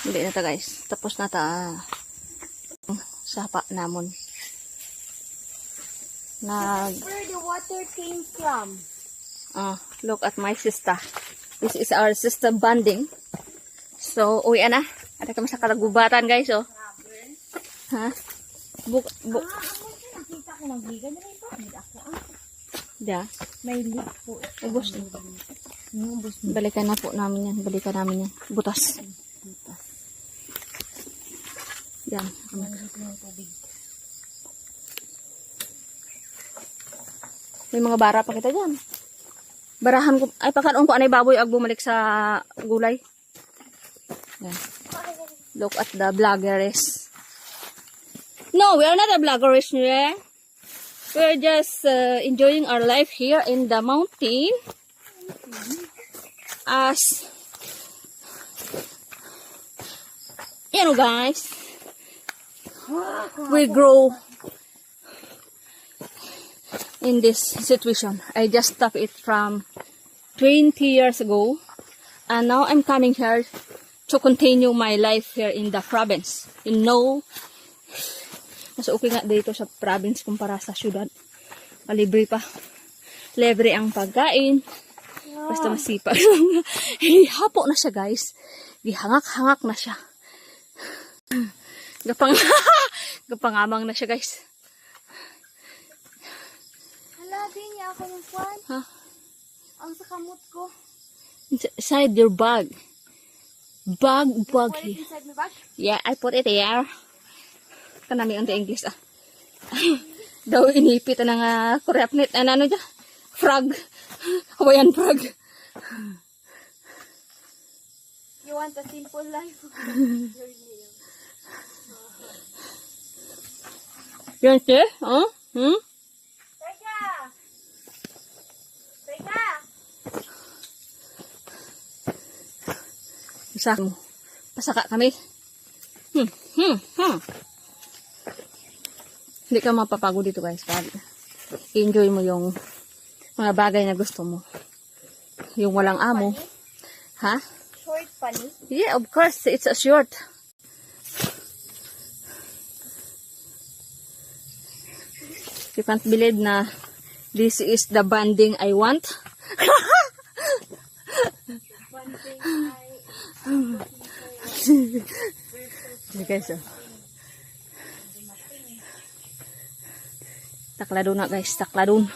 Hindi na ta guys. Tapos na ta. Sapa namon. Where the water came from? Look at my sister. This is our sister bonding. So, uwi na. Ada kami sa kalagubatan guys, oh. Ha? Nakita ko ng bigan na ito. Hindi ako, Da. May leak po. Ubos na. Balikan na po namin yan. Balikan namin yan. Butas. Yan. May mga bara pa kita dyan. Barahan ko. Ay, pakaroon ko anay baboy ag bumalik sa gulay. Yan. Look at the vloggeress. No, we are not a vloggeress here. We're just enjoying our life here in the mountain. As you know, guys, we grow in this situation. I just stopped it from 20 years ago, and now I'm coming here to continue my life here in the province. You know, mas okay nga dito sa province kumpara sa syudad. Libre pa. Libre ang pagkain. Basta masipag. Hapo na siya guys. Gihangak-hangak na siya. Gapangamang na siya guys. Halagay niya ako ng kwan. Ha? Ang sa kamot ko. Inside your bag. Bag Put it here. inside my bag? Yeah, I put it here. Kanami ang English Daw inipit ng kurapnit. Ano dyan? Frog. Hawaiian frog. You want a simple life? Yan siya? Huh? Teka! Teka! Pasaka kami. Hindi ka mapapagod dito guys. Enjoy mo yung mga bagay na gusto mo. Yung walang amo. Ha? Short funny? Yeah, of course. It's a short. You can't believe na this is the banding I want. Okay, so. Takladon na guys. Takladon.